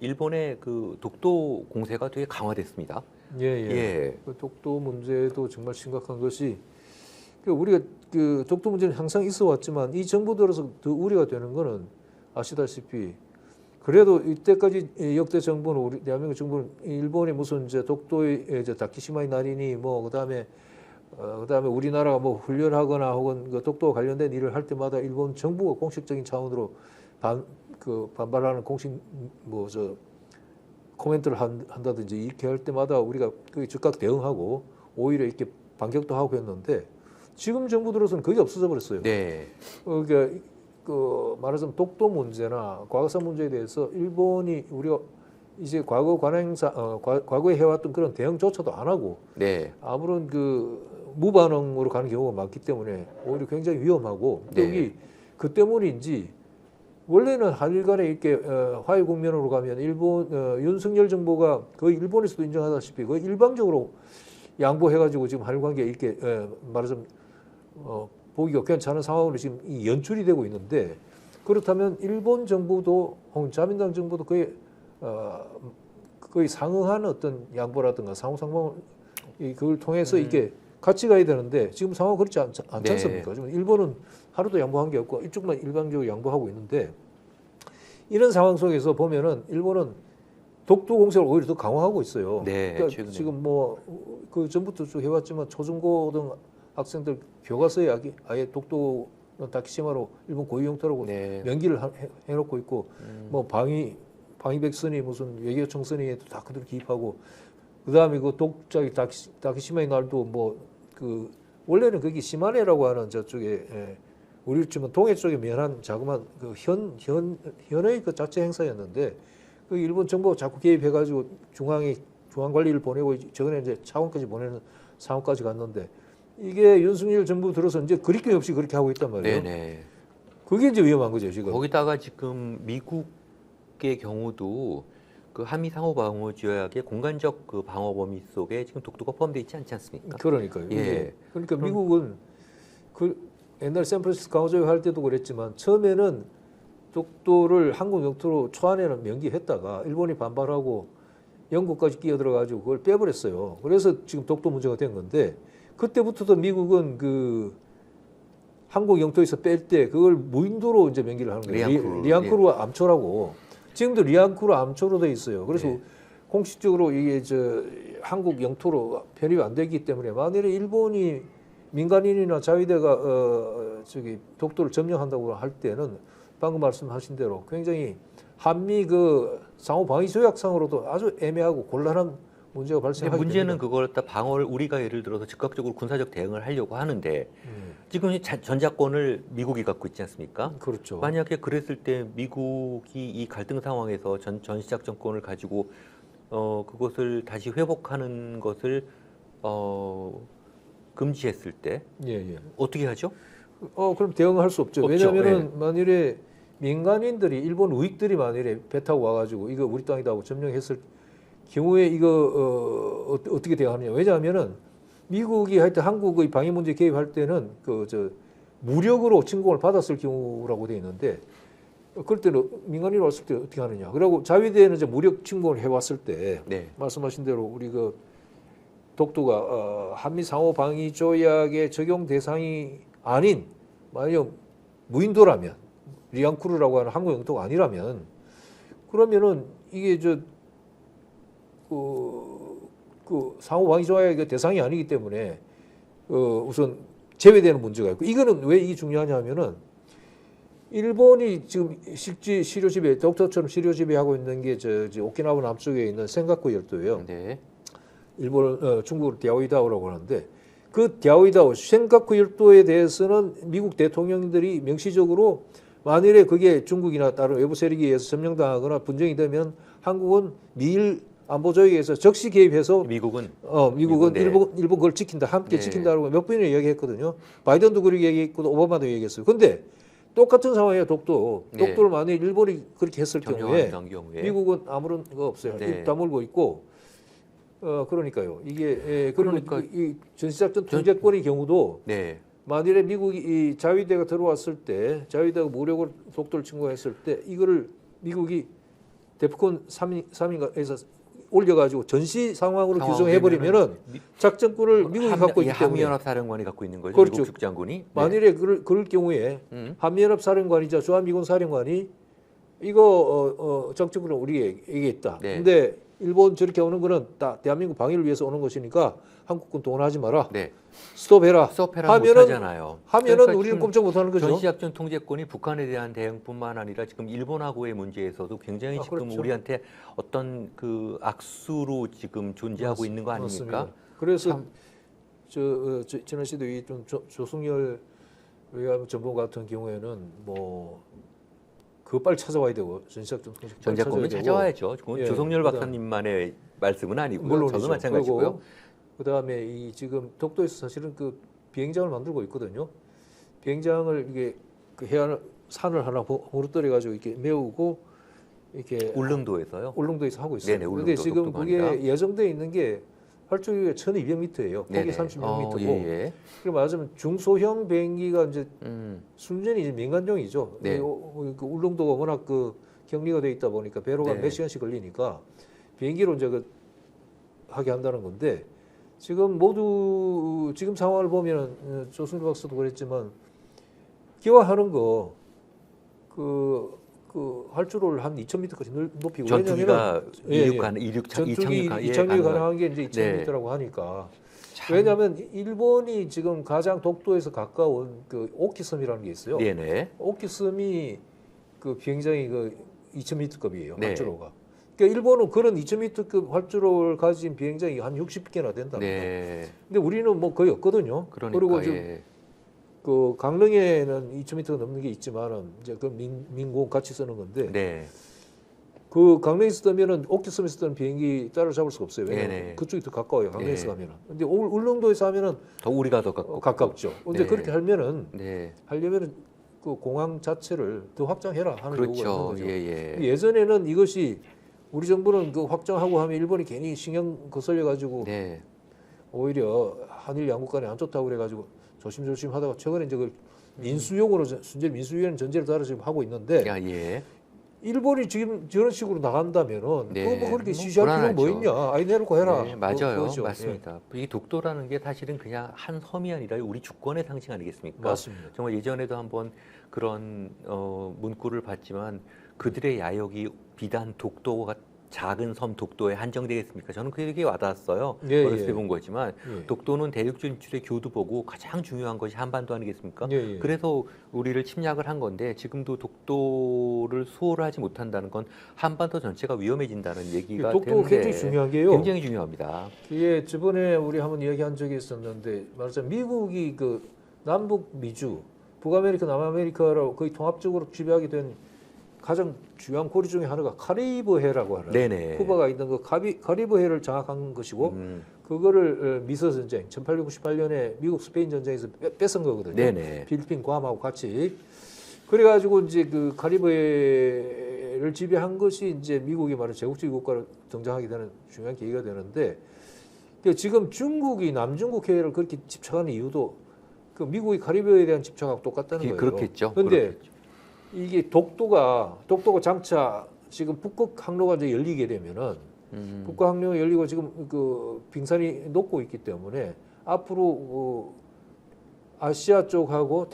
일본의 그 독도 공세가 되게 강화됐습니다. 예, 예. 예. 그 독도 문제도 정말 심각한 것이 우리가 그 독도 문제는 항상 있어 왔지만 이 정부 들어서 더 우려가 되는 거는 아시다시피 그래도 이때까지 역대 정부는 우리 대한민국 정부는 일본이 무슨 이제 독도의 이제 다케시마의 날이니 뭐 그다음에 우리나라가 뭐 훈련하거나 혹은 그 독도와 관련된 일을 할 때마다 일본 정부가 공식적인 차원으로 반발하는 공식 코멘트를 한다든지 이렇게 할 때마다 우리가 그 즉각 대응하고 오히려 이렇게 반격도 하고 했는데 지금 정부 들어서는 그게 없어져 버렸어요. 네. 그러니까 그 말하자면 독도 문제나 과거사 문제에 대해서 일본이 우리가 이제 과거에 해왔던 그런 대응조차도 안 하고 네. 아무런 그 무반응으로 가는 경우가 많기 때문에 오히려 굉장히 위험하고 네. 여기 그 때문인지 원래는 한일 간에 이렇게 화해 국면으로 가면 일본 윤석열 정부가 거의 일본에서도 인정하다시피 거의 일방적으로 양보해가지고 지금 한일 관계 이렇게 말하자면 보기가 괜찮은 상황으로 지금 연출이 되고 있는데 그렇다면 일본 정부도 혹은 자민당 정부도 거의 상응한 어떤 양보라든가 상호상봉 그걸 통해서 이게 같이 가야 되는데 지금 상황 그렇지 않지 네. 않습니까? 지금 일본은 하루도 양보한 게 없고 이쪽만 일방적으로 양보하고 있는데 이런 상황 속에서 보면은 일본은 독도 공세를 오히려 더 강화하고 있어요. 네, 그러니까 지금 뭐 그 전부터 쭉 해왔지만 초중고등 학생들 교과서에 아예 독도는 다케시마로 일본 고유 영토라고 네. 명기를 해놓고 있고 뭐 방위백선이 무슨 외교청 선의에도 다 그대로 기입하고 그다음에 그 독자기 다케시마의 날도 뭐 그 원래는 거기 시마네라고 하는 저쪽에 우리 치면 동해 쪽에 면한 자그마한 그 현의 그 자체 행사였는데 그 일본 정부가 자꾸 개입해가지고 중앙 관리를 보내고 저번에 이제 차관까지 보내는 상황까지 갔는데 이게 윤석열 정부 들어서 이제 그리낌 없이 그렇게 하고 있단 말이에요. 네네. 그게 이제 위험한 거죠 지금. 거기다가 지금 미국의 경우도 그 한미 상호 방어 조약의 공간적 그 방어 범위 속에 지금 독도가 포함되어 있지 않지 않습니까? 그러니까요. 예. 그러니까 미국은 그 옛날 샌프란시스코 강호조약 할 때도 그랬지만 처음에는 독도를 한국 영토로 초안에는 명기했다가 일본이 반발하고 영국까지 끼어들어가지고 그걸 빼버렸어요. 그래서 지금 독도 문제가 된 건데 그때부터도 미국은 그 한국 영토에서 뺄 때 그걸 무인도로 이제 명기를 하는 거예요. 리앙크루 암초라고. 지금도 리앙크루 암초로 돼 있어요. 그래서 네. 공식적으로 이게 한국 영토로 편입이 안 되기 때문에 만일에 일본이 민간인이나 자위대가 독도를 점령한다고 할 때는 방금 말씀하신 대로 굉장히 한미 그 상호 방위 조약상으로도 아주 애매하고 곤란한 문제가 발생하게 됩니다. 문제는 그걸 갖다 방어를 우리가 예를 들어서 즉각적으로 군사적 대응을 하려고 하는데 지금 전작권을 미국이 갖고 있지 않습니까? 그렇죠. 만약에 그랬을 때 미국이 이 갈등 상황에서 전시작 정권을 가지고 그것을 다시 회복하는 것을 금지했을 때 어떻게 하죠? 그럼 대응할 수 없죠. 왜냐하면은 만일에 민간인들이 일본 우익들이 만일에 배 타고 와가지고 이거 우리 땅이다 하고 점령했을 경우에 이거 어떻게 대응하느냐. 왜냐하면은 미국이 하여튼 한국의 방위 문제 개입할 때는 무력으로 침공을 받았을 경우라고 돼 있는데 그럴 때는 민간인이 왔을 때 어떻게 하느냐. 그리고 자위대는 이제 무력 침공을 해왔을 때 말씀하신 대로 우리 그 독도가 한미 상호 방위 조약의 적용 대상이 아닌 만약 무인도라면 리앙크루라고 하는 한국 영토가 아니라면 그러면은 이게 그 상호 방위 조약의 대상이 아니기 때문에 우선 제외되는 문제가 있고 이거는 왜 이게 중요하냐면은 일본이 지금 실제 시료지배 독도처럼 시료지배하고 있는 게 오키나와 남쪽에 있는 센가쿠 열도예요. 네. 일본 중국으로 디아오이다오라고 하는데 그 디아오이다오 센가쿠 열도에 대해서는 미국 대통령들이 명시적으로 만일에 그게 중국이나 다른 외부 세력에 의해서 점령당하거나 분쟁이 되면 한국은 미일 안보조약에서 적시 개입해서 미국은 일본 그걸 지킨다, 함께 지킨다라고 몇 번이나 얘기했거든요. 바이든도 그렇게 얘기했고 오바마도 얘기했어요. 근데 똑같은 상황이에요. 독도를 만약 일본이 그렇게 했을 경우에 미국은 아무런 거 없어요. 입 다물고 있고 그러니까요. 이게 그러니까 이 전시작전 통제권의 경우도 만일에 미국이 이 자위대가 들어왔을 때 자위대가 무력으로 독도를 침공했을 때 이거를 미국이 데프콘 3인가에서 올려가지고 전시 상황으로 상황 규정해버리면은 미- 작전권을 미국이 갖고 있기 때문에 한미연합 사령관이 갖고 있는 거죠. 그렇죠. 미국 국장군이. 네. 만일에 그럴 경우에 한미연합 사령관이자 주한미군 사령관이 이거 작전권을 우리에게 얘기했다. 네. 근데 일본 저렇게 오는 거는 다 대한민국 방위를 위해서 오는 것이니까 한국군 동원하지 마라. 네. 스톱해라. 스톱해라 하면은 못하잖아요. 하면은 그러니까 우리는 지금 꼼짝 못하는 거죠. 전시작전 통제권이 북한에 대한 대응뿐만 아니라 지금 일본하고의 문제에서도 굉장히 지금 그렇죠. 우리한테 어떤 그 악수로 지금 존재하고 있는 거 아닙니까? 맞습니다. 그래서 진원 씨도 이좀 조승열 외교부 전문 같은 경우에는 뭐 그거 빨리 찾아와야 되고 전시작전 통제권 전작권은 찾아와야죠. 그건 예, 조성열 그다음- 박사님만의 말씀은 아니고요. 물론이죠. 저도 마찬가지고요. 그다음에 이 지금 독도에서 사실은 그 비행장을 만들고 있거든요. 비행장을 이게 그 해안 산을 하나 허물어뜨려 가지고 이렇게 메우고 이렇게 울릉도에서요. 울릉도에서 하고 있어요. 네네, 그런데 울릉도, 지금 독도가 그게 아니라. 예정돼 있는 게 활주기가 1,200m예요. 폭이 네네. 36m고. 예. 그리고 말하자면 중소형 비행기가 이제 순전히 이제 민간용이죠. 네. 그 울릉도가 워낙 그 격리가 돼 있다 보니까 배로가 네. 몇 시간씩 걸리니까 비행기로 이제 그 하게 한다는 건데 지금 모두 지금 상황을 보면은 조승일 박사도 그랬지만 기와하는 거 그 활주로를 한 2,000m까지 높이고 전투기가 왜냐면은 전투기 이착륙이 가능한 게 이제 2,000m라고 하니까 왜냐하면 일본이 지금 가장 독도에서 가까운 그 오키섬이라는 게 있어요. 네네. 오키섬이 그 비행장이 그 2,000m급이에요. 네. 활주로가. 그러니까 일본은 그런 2,000m급 활주로를 가진 비행장이 한 60개나 된답니다. 네. 근데 우리는 뭐 거의 없거든요. 그러니까 그리고 지금 예. 그 강릉에는 2,000m 넘는 게 있지만은 이제 그 민공 같이 쓰는 건데 네. 그 강릉에서 뜨면은 오키섬에서 뜨는 비행기 따라잡을 수가 없어요. 왜냐면 네네. 그쪽이 더 가까워요. 강릉에서 네. 가면은. 근데 울릉도에서 하면은 더 우리가 더 가깝고. 가깝죠. 근데 네. 그렇게 하면은 네. 하려면은 그 공항 자체를 더 확장해라 하는 요구가 있는 그렇죠. 거죠. 예. 예전에는 이것이 우리 정부는 그 확장하고 하면 일본이 괜히 신경 거슬려 가지고 네. 오히려 한일 양국 간에 안 좋다고 그래 가지고 조심조심 하다가 최근에 이제 그 민수용으로 순전 민수용 전제를 따라 지금 하고 있는데 야, 예. 일본이 지금 저런 식으로 나간다면은 네. 그거 뭐 그렇게 지시할 필요가 뭐 불안하죠. 있냐? 아이 내놓고 해라. 네, 맞아요. 그거죠. 맞습니다. 이 독도라는 게 사실은 그냥 한 섬이 아니라 우리 주권의 상징 예, 아니겠습니까? 맞습니다. 정말 예전에도 한번 그런 문구를 봤지만 그들의 야욕이 비단 독도가 작은 섬 독도에 한정되겠습니까? 저는 그게 와닿았어요. 예, 어렸을 예. 때 본 거지만 예. 독도는 대륙 진출의 교두보고 가장 중요한 것이 한반도 아니겠습니까? 예, 예. 그래서 우리를 침략을 한 건데 지금도 독도를 수호를 하지 못한다는 건 한반도 전체가 위험해진다는 얘기가 독도가 되는데 굉장히 중요한 게요. 굉장히 중요합니다. 이게 저번에 우리 한번 이야기한 적이 있었는데 말하자면 미국이 그 남북 미주, 북아메리카, 남아메리카로 거의 통합적으로 지배하게 된 가장 중요한 고리 중에 하나가 카리브해라고 하는 네네. 쿠바가 있는 그 카리브해를 장악한 것이고 그거를 미서 전쟁 1898년에 미국 스페인 전쟁에서 뺏은 거거든요. 네네. 필리핀 괌하고 같이 그래가지고 이제 그 카리브해를 지배한 것이 이제 미국이 말하는 제국주의 국가로 등장하게 되는 중요한 계기가 되는데 지금 중국이 남중국 해를 그렇게 집착하는 이유도 그 미국이 카리브해에 대한 집착하고 똑같다는 거예요. 그렇겠죠. 그런데 그렇겠죠. 이게 독도가 장차 지금 북극 항로가 이제 열리게 되면은 북극 항로가 열리고 지금 그 빙산이 녹고 있기 때문에 앞으로 아시아 쪽하고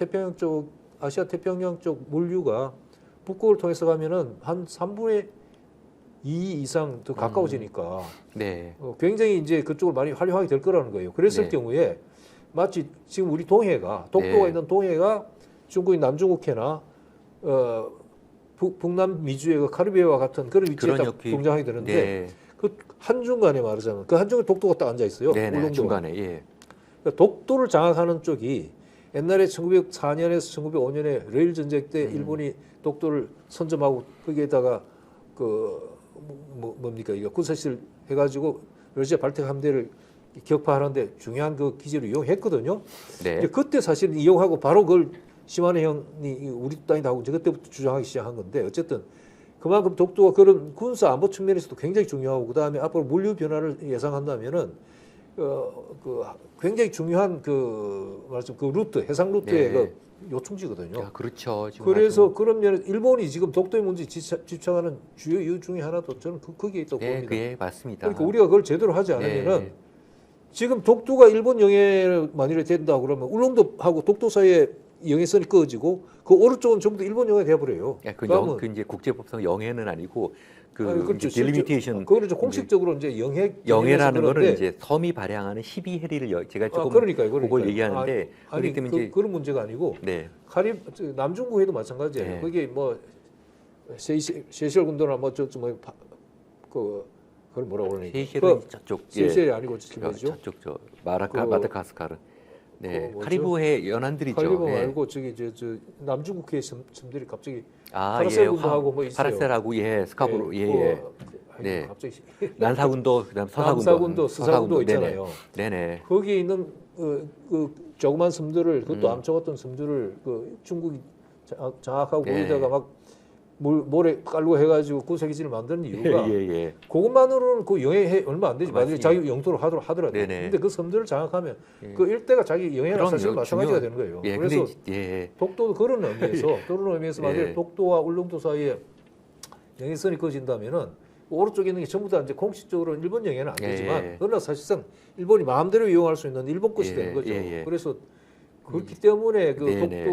아시아 태평양 쪽 물류가 북극을 통해서 가면은 한 3분의 2 이상 더 가까워지니까 네. 굉장히 이제 그쪽을 많이 활용하게 될 거라는 거예요. 그랬을 네. 경우에 마치 지금 우리 동해가 독도가 네. 있는 동해가 중국의 남중국해나 북남 미주의 그 카리브해와 같은 그런 위치에 그런 딱 역기- 등장하게 되는데 네. 그 한중간에 말하자면 그 한중에 독도가 딱 앉아 있어요. 네네. 울릉도가. 중간에 예. 그러니까 독도를 장악하는 쪽이 옛날에 1904년에서 1905년에 레일 전쟁 때 일본이 독도를 선점하고 거기에다가 그 뭡니까 이거 군사시설 해가지고 러시아 발틱 함대를 격파하는데 중요한 그 기지를 이용했거든요. 네. 이제 그때 사실 이용하고 바로 그걸 시마네 형이 우리 땅이다 하고 이제 그때부터 주장하기 시작한 건데 어쨌든 그만큼 독도가 그런 군사 안보 측면에서도 굉장히 중요하고 그다음에 앞으로 물류 변화를 예상한다면은 그 굉장히 중요한 그 말씀 그 루트 해상 루트의 네. 그 요충지거든요. 야, 그렇죠. 지금 그래서 그런 면에서 일본이 지금 독도의 문제에 집착하는 주요 이유 중에 하나도 저는 거기에 있다고 네, 봅니다. 그게 맞습니다. 그러니까 우리가 그걸 제대로 하지 않으면은 네. 지금 독도가 일본 영해를 만일에 된다 그러면 울릉도하고 독도 사이에 영해선이 꺼지고 그 오른쪽은 전부 다 일본 영해 돼버려요. 야, 그러면 그 이제 국제법상 영해는 아니고 그 아니, 그렇죠. 이제 딜리미테이션 그거는 이제 공식적으로 이제 영해라는 거는 그런데 이제 섬이 발행하는 12해리를 제가 조금 그러니까요. 그걸 얘기하는데 아니 그렇기 때문에 이제 그런 문제가 아니고 네. 남중국해도 마찬가지예요. 네. 거기에 뭐 세시엘 군도나 뭐저뭐 그걸 뭐라고 그러니? 세이셸은 저쪽 세시엘이 아니고 저기죠. 저쪽 저 그- 마다가스카르. 네. 그 뭐죠? 카리브해 연안들이죠. 카리브 예. 말고 저기 저 남중국해 섬들이 갑자기 아, 파라셀 예. 군도하고 뭐 있어요. 파라셀하고 예, 스카보로 예, 예. 네. 갑자기 난사군도 그다음 서사군도 남사군도, 스사군도 있잖아요. 네네. 거기에 있는 그 조그만 섬들을 그것도 음. 암초 같은 섬들을 그 중국이 장악하고 네. 거기다가 막 모래 깔고 해가지고 구세기지를 만드는 이유가 예, 예. 그것만으로는 그 영해 얼마 안 되지. 만약에 맞습니다. 자기 영토로 하더라도. 네네. 근데 그 섬들을 장악하면 예. 그 일대가 자기 영해랑 그럼요. 사실 마찬가지가 중요한- 되는 거예요. 예, 그래서 근데 예. 독도도 그런 의미에서 만약에 예. 독도와 울릉도 사이에 영해선이 꺼진다면은 오른쪽에 있는 게 전부 다 이제 공식적으로 일본 영해는 안 되지만 예. 그러나 사실상 일본이 마음대로 이용할 수 있는 일본 것이 예, 되는 거죠. 예, 예. 그래서 그렇기 때문에 그 네네.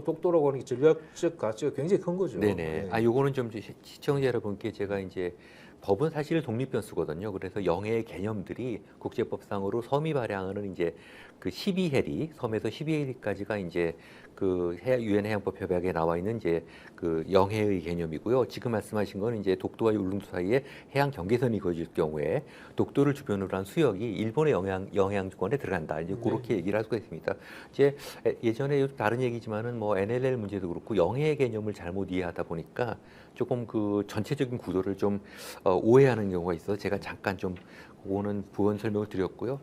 독도라고 하는 게 전략적 가치가 굉장히 큰 거죠. 네네. 네. 아, 요거는 좀 시청자 여러분께 제가 이제 법은 사실 독립변수거든요. 그래서 영해의 개념들이 국제법상으로 섬이 발행하는 이제 그 12해리, 섬에서 12해리까지가 이제 그 유엔 해양법 협약에 나와 있는 이제 그 영해의 개념이고요. 지금 말씀하신 건 이제 독도와 울릉도 사이에 해양 경계선이 그어질 경우에 독도를 주변으로 한 수역이 일본의 영해양권에 들어간다. 이제 그렇게 얘기를 할 수가 있습니다. 이제 예전에 다른 얘기지만은 뭐 NLL 문제도 그렇고 영해의 개념을 잘못 이해하다 보니까 조금 그 전체적인 구도를 좀 오해하는 경우가 있어서 제가 잠깐 좀 그거는 부연 설명을 드렸고요.